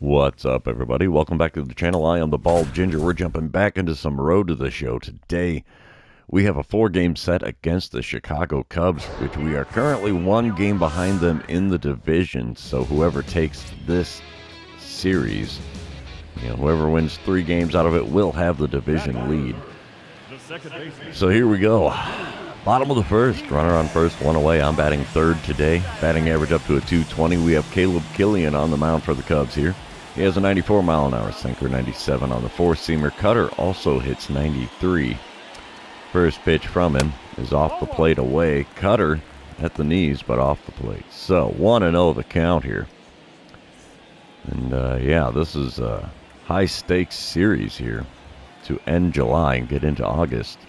What's up, everybody? Welcome back to the channel. I am the Bald Ginger. We're jumping back into some road to the show today. We have a 4-game set against the Chicago Cubs, which we are currently 1 game behind them in the division. So whoever takes this series, whoever wins 3 games out of it will have the division lead. So here we go. Bottom of the first, runner on first, 1 away. I'm batting third today. Batting average up to a 220. We have Caleb Killian on the mound for the Cubs here. He has a 94-mile-an-hour sinker, 97 on the 4-seamer. Cutter also hits 93. First pitch from him is off the plate away. Cutter at the knees, but off the plate. So 1-0 the count here. And this is a high-stakes series here to end July and get into August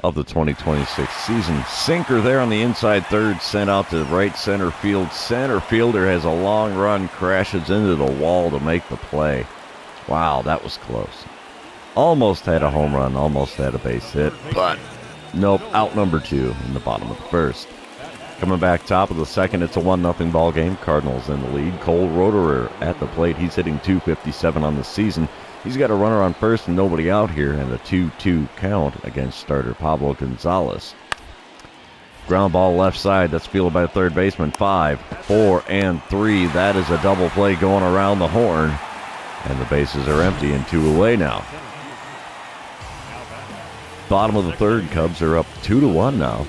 of the 2026 season. Sinker there on the inside third, sent out to right center field. Center fielder has a long run, crashes into the wall to make the play. Wow, that was close. Almost had a home run, almost had a base hit, but nope, out number 2 in the bottom of the first. Coming back top of the second, it's a 1-0 ball game. Cardinals in the lead. Cole Roederer at the plate. He's hitting .257 on the season. He's got a runner on first and nobody out here, and a 2-2 count against starter Pablo Gonzalez. Ground ball left side. That's fielded by the third baseman. 5, 4, and 3. That is a double play going around the horn, and the bases are empty and 2 away now. Bottom of the third, Cubs are up 2-1 now.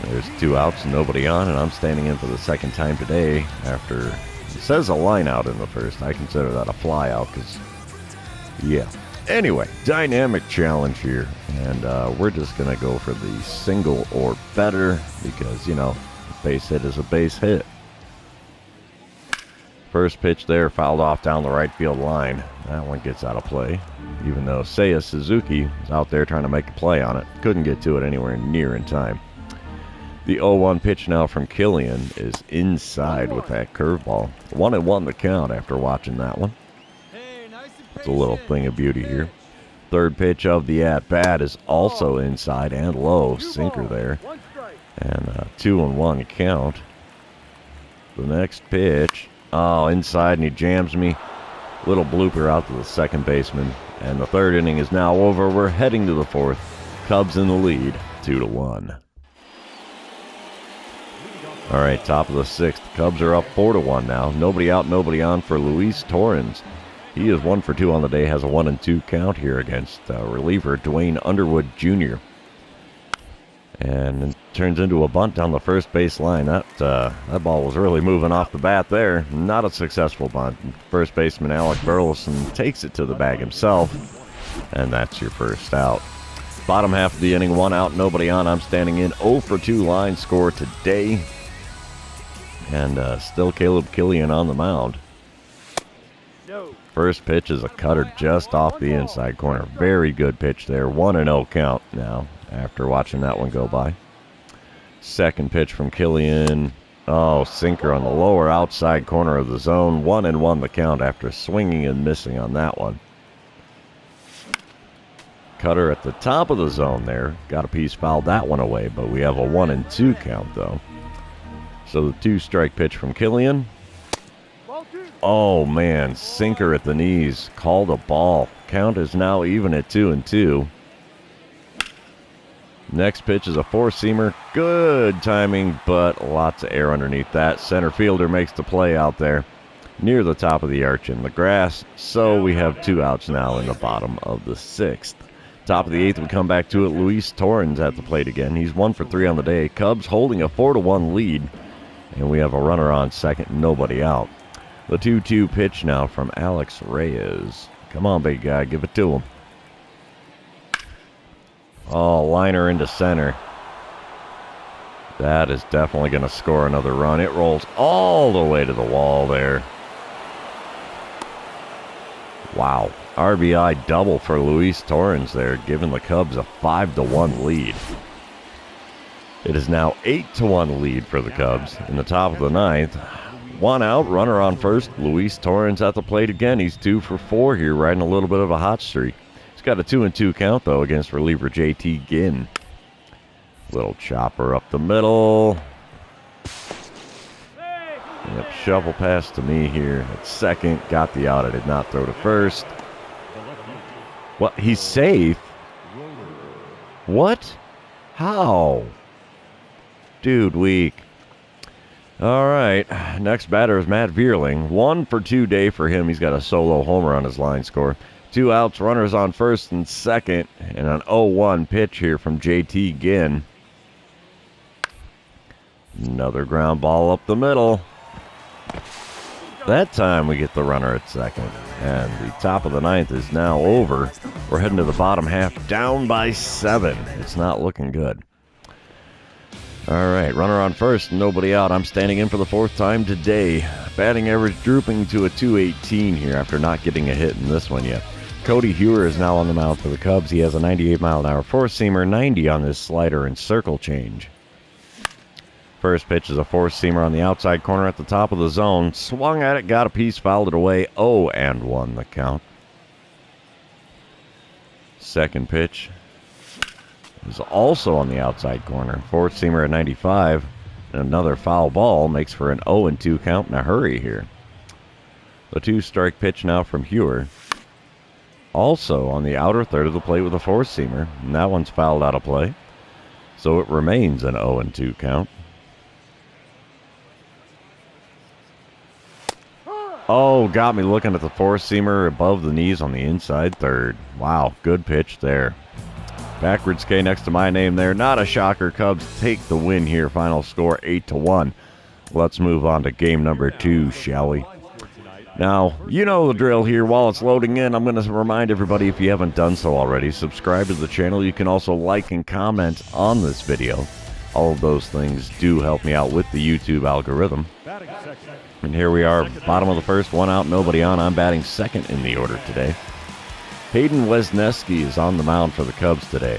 There's 2 outs and nobody on, and I'm standing in for the second time today after, it says a line out in the first. I consider that a fly out because, yeah. Anyway, dynamic challenge here, and we're just going to go for the single or better because, a base hit is a base hit. First pitch there, fouled off down the right field line. That one gets out of play, even though Seiya Suzuki is out there trying to make a play on it. Couldn't get to it anywhere near in time. The 0-1 pitch now from Killian is inside with that curveball. 1-1 the count after watching that one. It's a little thing of beauty here. Third pitch of the at-bat is also inside and low. Sinker there. And 2-1 count. The next pitch. Oh, inside, and he jams me. Little blooper out to the second baseman. And the third inning is now over. We're heading to the fourth. Cubs in the lead, 2-1. All right, top of the sixth. Cubs are up 4-1 now. Nobody out, nobody on for Luis Torrens. He is 1 for 2 on the day, has a 1-2 count here against reliever Dwayne Underwood Jr. And it turns into a bunt down the first base line. That ball was really moving off the bat there. Not a successful bunt. First baseman Alec Burleson takes it to the bag himself, and that's your first out. Bottom half of the inning, 1 out, nobody on. I'm standing in. 0 for 2 line score today. And still Caleb Killian on the mound. First pitch is a cutter just off the inside corner. Very good pitch there. 1-0 count now after watching that one go by. Second pitch from Killian. Oh, sinker on the lower outside corner of the zone. 1-1 the count after swinging and missing on that one. Cutter at the top of the zone there. Got a piece fouled that one away, but we have a 1-2 count though. So the 2-strike pitch from Killian. Oh man, sinker at the knees. Called a ball. Count is now even at 2-2. Next pitch is a 4-seamer. Good timing, but lots of air underneath that. Center fielder makes the play out there near the top of the arch in the grass. So we have 2 outs now in the bottom of the 6th. Top of the 8th, we come back to it. Luis Torrens at the plate again. He's 1 for 3 on the day. Cubs holding a 4-1 lead. And we have a runner on second, nobody out. The 2-2 pitch now from Alex Reyes. Come on, big guy, give it to him. Oh, liner into center. That is definitely going to score another run. It rolls all the way to the wall there. Wow. RBI double for Luis Torrens there, giving the Cubs a 5-1 lead. It is now 8-1 lead for the Cubs in the top of the 9th. 1 out, runner on first. Luis Torrens at the plate again. He's 2 for 4 here, riding a little bit of a hot streak. He's got a 2-2 count, though, against reliever JT Ginn. Little chopper up the middle. Yep, shovel pass to me here at second. Got the out. I did not throw to first. What? He's safe? What? How? Dude, weak. All right. Next batter is Matt Vierling. 1 for 2 day for him. He's got a solo homer on his line score. 2 outs, runners on first and second, and an 0-1 pitch here from JT Ginn. Another ground ball up the middle. That time we get the runner at second. And the top of the ninth is now over. We're heading to the bottom half, down by 7. It's not looking good. All right, runner on first, nobody out. I'm standing in for the 4th time today. Batting average drooping to a .218 here after not getting a hit in this one yet. Cody Hewer is now on the mound for the Cubs. He has a 98-mile-an-hour four-seamer, 90 on this slider and circle change. First pitch is a four-seamer on the outside corner at the top of the zone. Swung at it, got a piece, fouled it away. 0-1 the count. Second pitch is also on the outside corner. Four-seamer at 95. And another foul ball makes for an 0-2 count in a hurry here. The 2-strike pitch now from Hewer. Also on the outer third of the plate with a four-seamer. And that one's fouled out of play. So it remains an 0-2 count. Oh, got me looking at the four-seamer above the knees on the inside third. Wow, good pitch there. Backwards K next to my name there. Not a shocker. Cubs take the win here. Final score 8-1. Let's move on to game number 2, shall we? Now, you know the drill here. While it's loading in, I'm going to remind everybody, if you haven't done so already, subscribe to the channel. You can also like and comment on this video. All of those things do help me out with the YouTube algorithm. And here we are, bottom of the first, 1 out, nobody on. I'm batting second in the order today. Hayden Wesneski is on the mound for the Cubs today.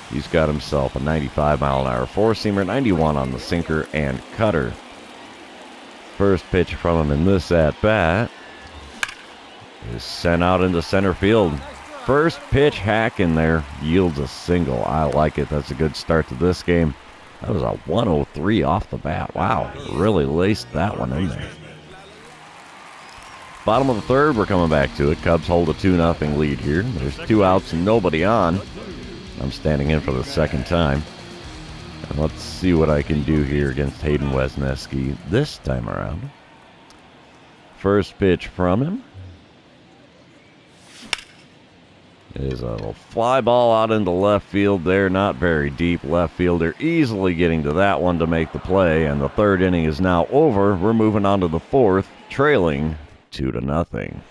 He's got himself a 95-mile-an-hour four-seamer, 91 on the sinker and cutter. First pitch from him in this at-bat is sent out into center field. First pitch hack in there yields a single. I like it. That's a good start to this game. That was a 103 off the bat. Wow, really laced that one in there. Bottom of the third, we're coming back to it. Cubs hold a 2-0 lead here. There's 2 outs and nobody on. I'm standing in for the second time. And let's see what I can do here against Hayden Wesneski this time around. First pitch from him is a little fly ball out into left field there. Not very deep. Left fielder easily getting to that one to make the play. And the third inning is now over. We're moving on to the fourth, trailing 2-0.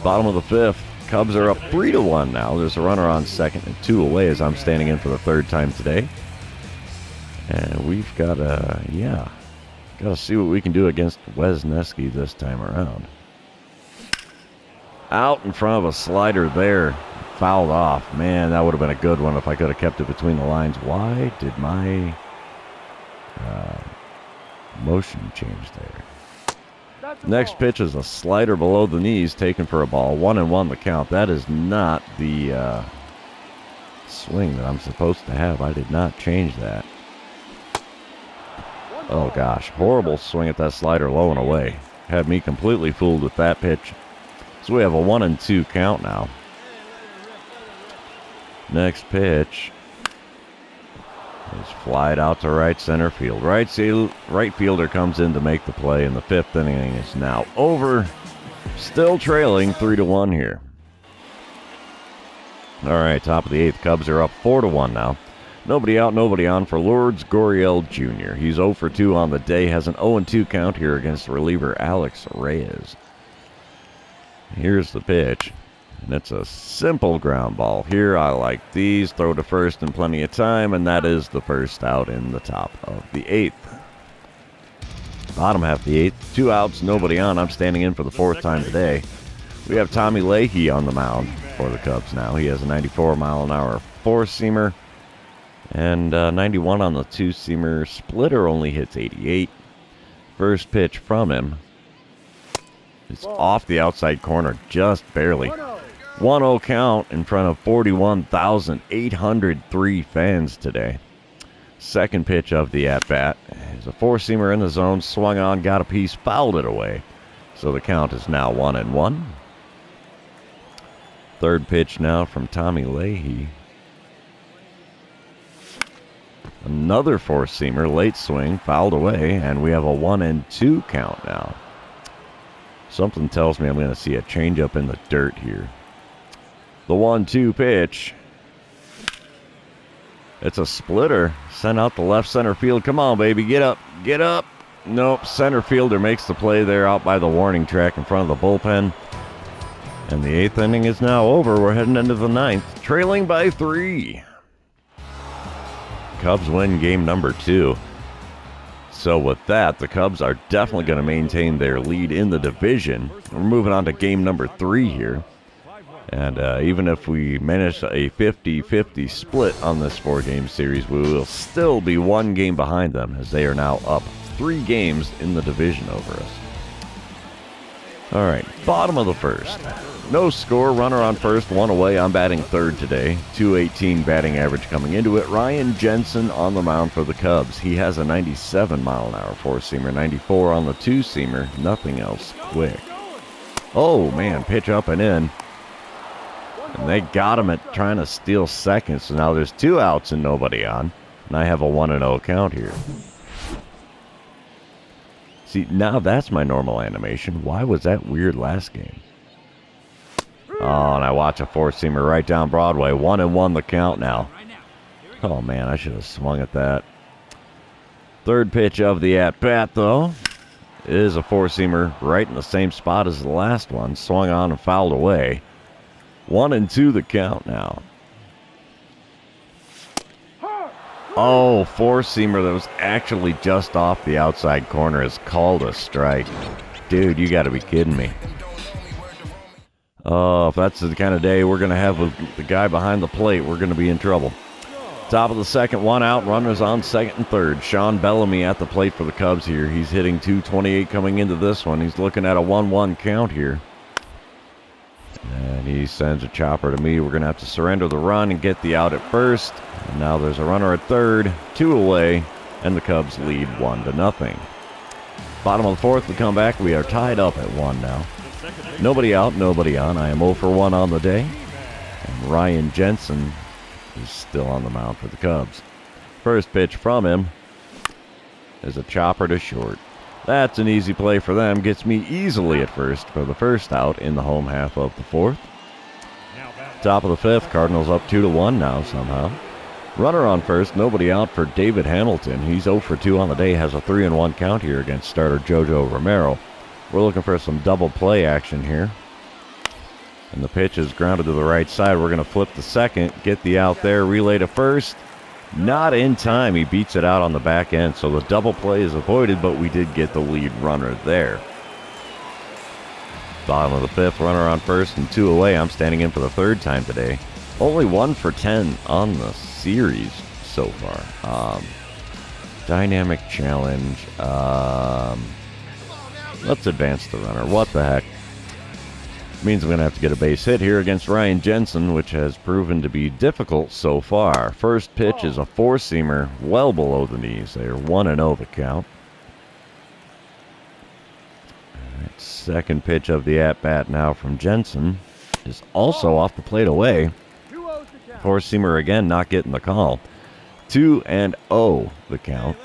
Bottom of the fifth, Cubs are up 3-1 now. There's a runner on second and 2 away as I'm standing in for the 3rd time today. And we've got to see what we can do against Wesneski this time around. Out in front of a slider there, fouled off. Man, that would have been a good one if I could have kept it between the lines. Why did my motion change there? Next pitch is a slider below the knees, taken for a ball. 1-1 the count. That is not the swing that I'm supposed to have. I did not change that. Oh gosh, horrible swing at that slider, low and away. Had me completely fooled with that pitch. So we have a 1-2 count now. Next pitch is flied out to right center field. Right fielder comes in to make the play, and the 5th inning is now over. Still trailing 3-1 here. All right, top of the 8th, Cubs are up 4-1 now. Nobody out, nobody on for Lourdes Gurriel Jr. He's 0 for 2 on the day, has an 0-2 count here against reliever Alex Reyes. Here's the pitch, and it's a simple ground ball. Here, I like these. Throw to first in plenty of time, and that is the first out in the top of the 8th. Bottom half of the 8th, 2 outs, nobody on. I'm standing in for the 4th time today. We have Tommy Leahy on the mound for the Cubs now. He has a 94-mile-an-hour four-seamer, and 91 on the two-seamer. Splitter only hits 88. First pitch from him. It's off the outside corner, just barely. 1-0 count in front of 41,803 fans today. Second pitch of the at-bat is There's a four-seamer in the zone, swung on, got a piece, fouled it away. So the count is now 1-1. Third pitch now from Tommy Leahy. Another four-seamer, late swing, fouled away, and we have a 1-2 count now. Something tells me I'm going to see a changeup in the dirt here. The 1-2 pitch. It's a splitter. Sent out the left center field. Come on, baby. Get up. Get up. Nope. Center fielder makes the play there out by the warning track in front of the bullpen. And the 8th inning is now over. We're heading into the 9th. Trailing by 3. Cubs win game number 2. So with that, the Cubs are definitely going to maintain their lead in the division. We're moving on to game number 3 here. And even if we manage a 50-50 split on this 4-game series, we will still be 1 game behind them, as they are now up 3 games in the division over us. All right, bottom of the first. No score, runner on first, 1 away. I'm batting third today. .218 batting average coming into it. Ryan Jensen on the mound for the Cubs. He has a 97-mile-an-hour four-seamer, 94 on the two-seamer. Nothing else quick. Oh, man, pitch up and in. And they got him at trying to steal second. So now there's 2 outs and nobody on. And I have a 1-0 count here. See, now that's my normal animation. Why was that weird last game? Oh, and I watch a four-seamer right down Broadway. 1-1 the count now. Oh, man, I should have swung at that. Third pitch of the at-bat, though, is a four-seamer right in the same spot as the last one. Swung on and fouled away. 1-2 the count now. Oh, four-seamer that was actually just off the outside corner is called a strike. Dude, you got to be kidding me. Oh, if that's the kind of day we're going to have with the guy behind the plate, we're going to be in trouble. Top of the second, 1 out, runners on second and third. Sean Bellamy at the plate for the Cubs here. He's hitting .228 coming into this one. He's looking at a 1-1 count here. And he sends a chopper to me. We're going to have to surrender the run and get the out at first. And now there's a runner at third, 2 away, and the Cubs lead 1-0. Bottom of the fourth, we come back. We are tied up at 1 now. Nobody out, nobody on. I am 0 for 1 on the day. And Ryan Jensen is still on the mound for the Cubs. First pitch from him is a chopper to short. That's an easy play for them. Gets me easily at first for the first out in the home half of the fourth. Top of the fifth, Cardinals up 2-1 now somehow. Runner on first, nobody out for David Hamilton. He's 0 for 2 on the day, has a 3-1 count here against starter Jojo Romero. We're looking for some double play action here. And the pitch is grounded to the right side. We're going to flip the second, get the out there, relay to first. Not in time. He beats it out on the back end, so the double play is avoided, but we did get the lead runner there. Bottom of the fifth, runner on first and 2 away. I'm standing in for the third time today. Only 1 for 10 on the series so far. Dynamic challenge. Let's advance the runner. What the heck? Means I'm going to have to get a base hit here against Ryan Jensen, which has proven to be difficult so far. First pitch is a four-seamer well below the knees. They are 1-0 the count. All right, second pitch of the at-bat now from Jensen is also off the plate away. Four-seamer again, not getting the call. 2-0 the count.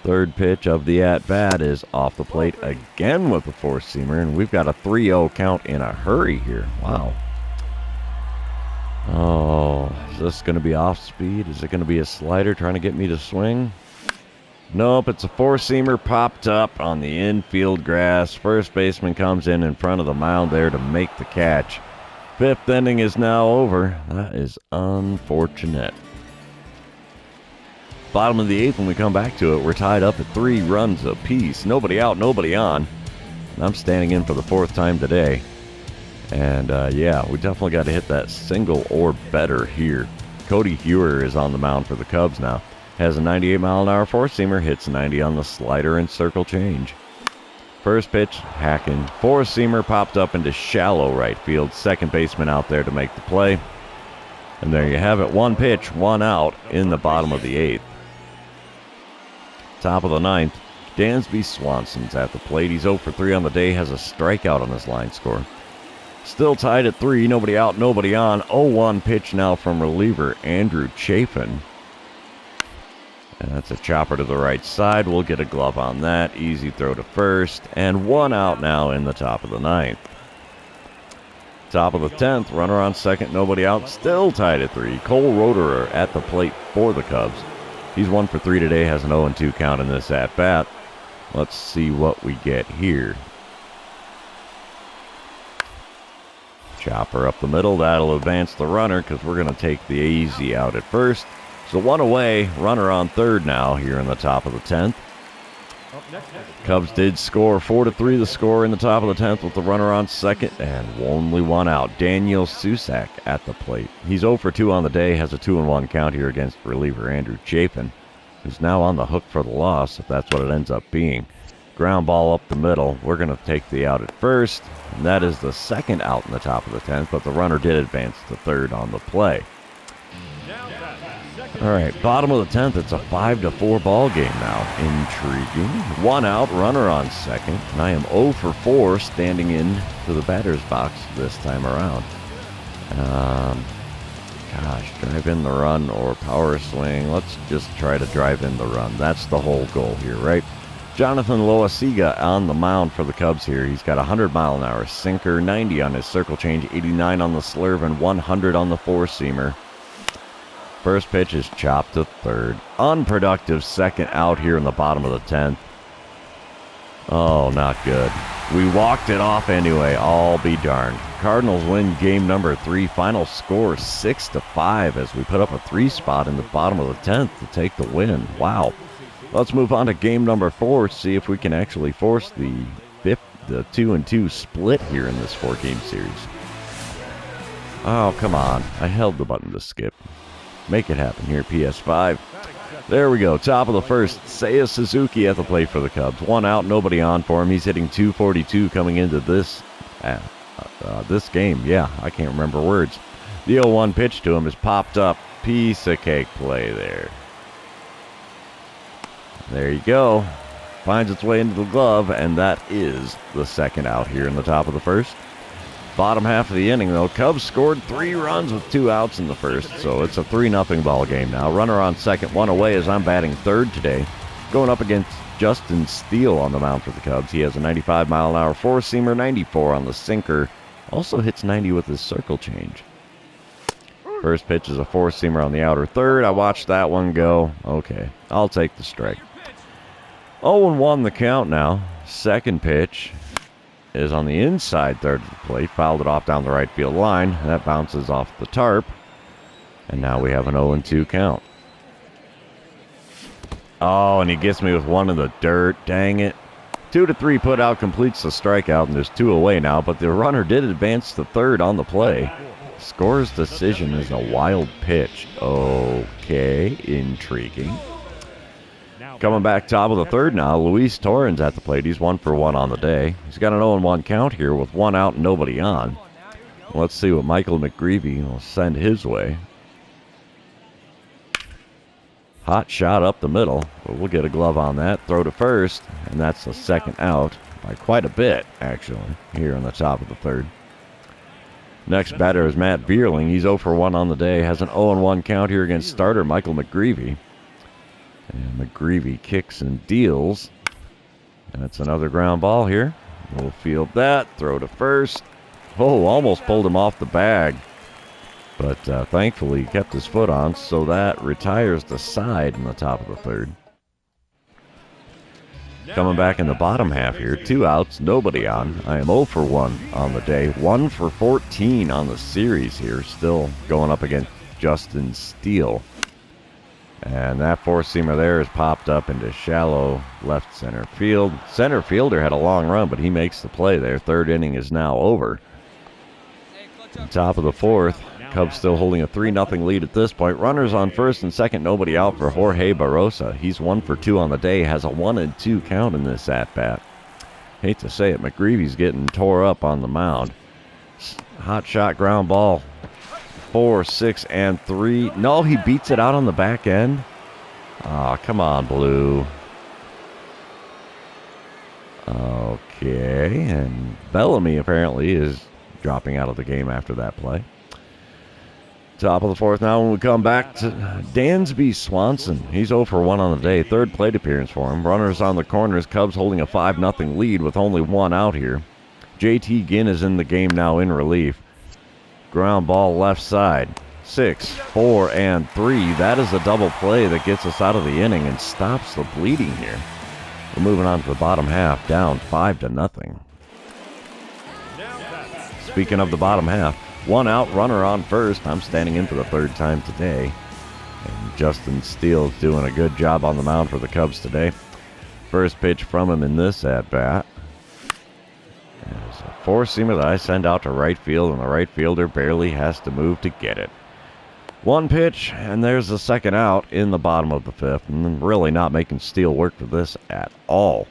Third pitch of the at-bat is off the plate again with the four-seamer, and we've got a 3-0 count in a hurry here. Wow. Oh, is this going to be off speed? Is it going to be a slider trying to get me to swing? Nope, it's a four-seamer popped up on the infield grass. First baseman comes in front of the mound there to make the catch. Fifth inning is now over. That is unfortunate. Bottom of the eighth, when we come back to it, we're tied up at 3 runs apiece. Nobody out, nobody on. And I'm standing in for the 4th time today. And, yeah, we definitely got to hit that single or better here. Cody Hewer is on the mound for the Cubs now. Has a 98-mile-an-hour four-seamer, hits 90 on the slider and circle change. First pitch, hacking. Four-seamer popped up into shallow right field. Second baseman out there to make the play. And there you have it. 1 pitch, 1 out in the bottom of the 8th. Top of the ninth, Dansby Swanson's at the plate. He's 0 for 3 on the day, has a strikeout on his line score. Still tied at 3, nobody out, nobody on. 0-1 pitch now from reliever Andrew Chafin. And that's a chopper to the right side. We'll get a glove on that. Easy throw to first. And 1 out now in the top of the ninth. Top of the 10th, runner on second, nobody out. Still tied at 3. Cole Roederer at the plate for the Cubs. He's 1 for 3 today, has an 0-2 count in this at-bat. Let's see what we get here. Chopper up the middle. That'll advance the runner because we're going to take the easy out at first. So 1 away, runner on third now here in the top of the 10th. Cubs did score 4-3 the score in the top of the 10th with the runner on second and only 1 out. Daniel Susak at the plate. He's 0 for 2 on the day, has a 2-1 count here against reliever Andrew Chafin, who's now on the hook for the loss if that's what it ends up being. Ground ball up the middle. We're going to take the out at first, and that is the second out in the top of the 10th, but the runner did advance to third on the play. All right, bottom of the 10th, it's a 5-4 ball game now. Intriguing. 1 out, runner on second, and I am 0 for 4 standing in to the batter's box this time around. Drive in the run or power swing. Let's just try to drive in the run. That's the whole goal here, right? Jonathan Loaizaga on the mound for the Cubs here. He's got a 100-mile-an-hour sinker, 90 on his circle change, 89 on the slurve, and 100 on the four-seamer. First pitch is chopped to third. Unproductive second out here in the bottom of the 10th. Oh, not good. We walked it off anyway. I'll be darned. Cardinals win game number 3. Final score 6-5 as we put up a 3 spot in the bottom of the 10th to take the win. Wow. Let's move on to game number 4. See if we can actually force the 2-2 split here in this 4-game series. Oh, come on. I held the button to skip. Make it happen here, PS5. There we go. Top of the first. Seiya Suzuki at the plate for the Cubs. 1 out, nobody on for him. He's hitting .242 coming into this game. Yeah, I can't remember words. The 0-1 pitch to him is popped up. Piece of cake play there. There you go. Finds its way into the glove, and that is the second out here in the top of the first. Bottom half of the inning, though, Cubs scored 3 runs with 2 outs in the first, so it's a 3-0 ball game now. Runner on second, 1 away as I'm batting third today. Going up against Justin Steele on the mound for the Cubs. He has a 95-mile-an-hour four-seamer, 94 on the sinker. Also hits 90 with his circle change. First pitch is a four-seamer on the outer third. I watched that one go. Okay, I'll take the strike. 0-1 the count now. Second pitch is on the inside third of the plate. Fouled it off down the right field line. That bounces off the tarp. And now we have an 0-2 count. Oh, and he gets me with one in the dirt. Dang it. 2-3 put out completes the strikeout, and there's 2 away now, but the runner did advance to third on the play. Scores decision is a wild pitch. Okay, intriguing. Coming back top of the third now, Luis Torrens at the plate. He's 1 for 1 on the day. He's got an 0-1 count here with 1 out and nobody on. Let's see what Michael McGreevy will send his way. Hot shot up the middle, but we'll get a glove on that. Throw to first, and that's the second out by quite a bit, actually, here on the top of the third. Next batter is Matt Vierling. He's 0 for 1 on the day. Has an 0-1 count here against starter Michael McGreevy. And McGreevy kicks and deals. That's another ground ball here. We'll field that. Throw to first. Oh, almost pulled him off the bag. But thankfully he kept his foot on, so that retires the side in the top of the third. Coming back in the bottom half here. 2 outs, nobody on. I am 0 for 1 on the day. 1 for 14 on the series here. Still going up against Justin Steele. And that four-seamer there is popped up into shallow left center field. Center fielder had a long run, but he makes the play there. Third inning is now over. Top of the fourth, Cubs still holding a 3-0 lead at this point. Runners on first and second, nobody out for Jorge Barrosa. He's 1 for 2 on the day, has a 1-2 count in this at-bat. Hate to say it, McGreevy's getting tore up on the mound. Hot shot ground ball. 4, 6, and 3. No, he beats it out on the back end. Oh, come on, Blue. Okay, and Bellamy apparently is dropping out of the game after that play. Top of the fourth now when we come back to Dansby Swanson. He's 0 for 1 on the day. Third plate appearance for him. Runners on the corners. Cubs holding a 5-0 lead with only one out here. JT Ginn is in the game now in relief. Ground ball left side. 6, 4, and 3. That is a double play that gets us out of the inning and stops the bleeding here. We're moving on to the bottom half, down 5-0. Speaking of the bottom half, one out, runner on first. I'm standing in for the third time today. And Justin Steele's doing a good job on the mound for the Cubs today. First pitch from him in this at-bat is a four-seamer that I send out to right field, and the right fielder barely has to move to get it. One pitch, and there's the second out in the bottom of the fifth. And really not making Steele work for this at all.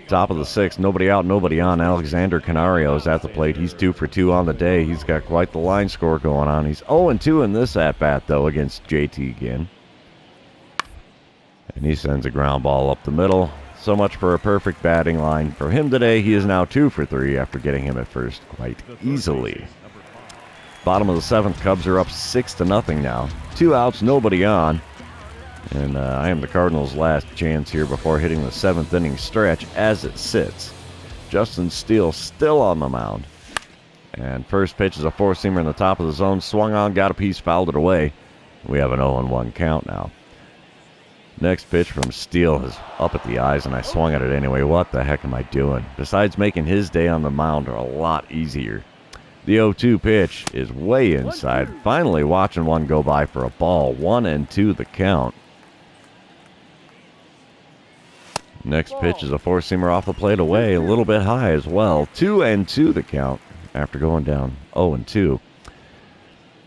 Top of the sixth, nobody out, nobody on. Alexander Canario is at the plate. He's 2 for 2 on the day. He's got quite the line score going on. He's 0-2 in this at-bat, though, against JT Ginn. And he sends a ground ball up the middle. So much for a perfect batting line. For him today, he is now 2 for 3 after getting him at first quite easily. Bottom of the seventh, Cubs are up 6-0 now. 2 outs, nobody on. And I am the Cardinals' last chance here before hitting the 7th inning stretch as it sits. Justin Steele still on the mound. And first pitch is a four-seamer in the top of the zone. Swung on, got a piece, fouled it away. We have an 0-1 count now. Next pitch from Steele is up at the eyes, and I swung at it anyway. What the heck am I doing? Besides making his day on the mound a lot easier. The 0-2 pitch is way inside. Finally watching one go by for a ball. 1-2 the count. Next pitch is a four-seamer off the plate away, a little bit high as well. 2-2 the count after going down 0-2.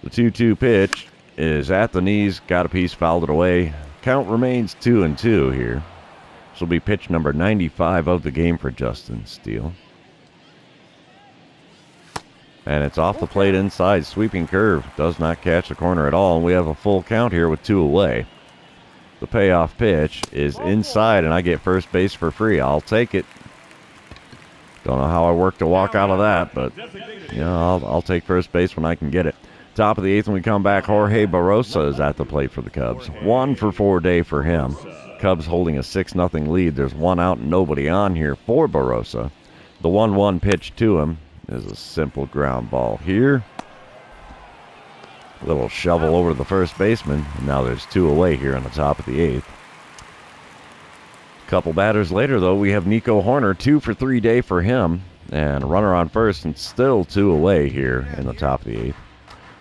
The 2-2 pitch is at the knees, got a piece, fouled it away. Count remains 2-2 here. This will be pitch number 95 of the game for Justin Steele. And it's off the plate inside, sweeping curve. Does not catch the corner at all, and we have a full count here with 2 away. The payoff pitch is inside, and I get first base for free. I'll take it. Don't know how I work to walk out of that, but you know, I'll take first base when I can get it. Top of the eighth when we come back, Jorge Barrosa is at the plate for the Cubs. 1 for 4 day for him. Cubs holding a 6-0 lead. There's one out and nobody on here for Barrosa. The 1-1 pitch to him is a simple ground ball here. Little shovel over the first baseman, and now there's 2 away here on the top of the 8th. Couple batters later, though, we have Nico Horner, 2 for 3 day for him, and a runner on first, and still 2 away here in the top of the 8th.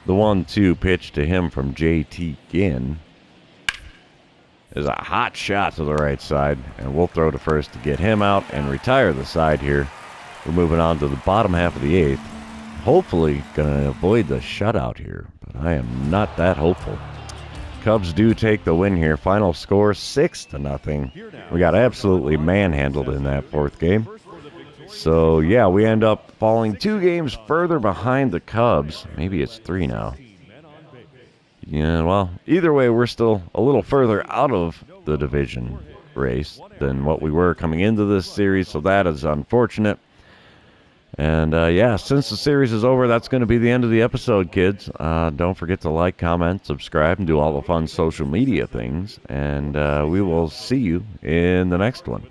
The 1-2 pitch to him from JT Ginn is a hot shot to the right side, and we'll throw to first to get him out and retire the side here. We're moving on to the bottom half of the 8th. Hopefully going to avoid the shutout here, but I am not that hopeful. Cubs do take the win here. Final score 6-0. We got absolutely manhandled in that 4th game. So yeah, we end up falling 2 games further behind the Cubs. Maybe it's 3 now. Yeah, well, either way, we're still a little further out of the division race than what we were coming into this series, so that is unfortunate. And, yeah, since the series is over, that's going to be the end of the episode, kids. Don't forget to like, comment, subscribe, and do all the fun social media things. And we will see you in the next one.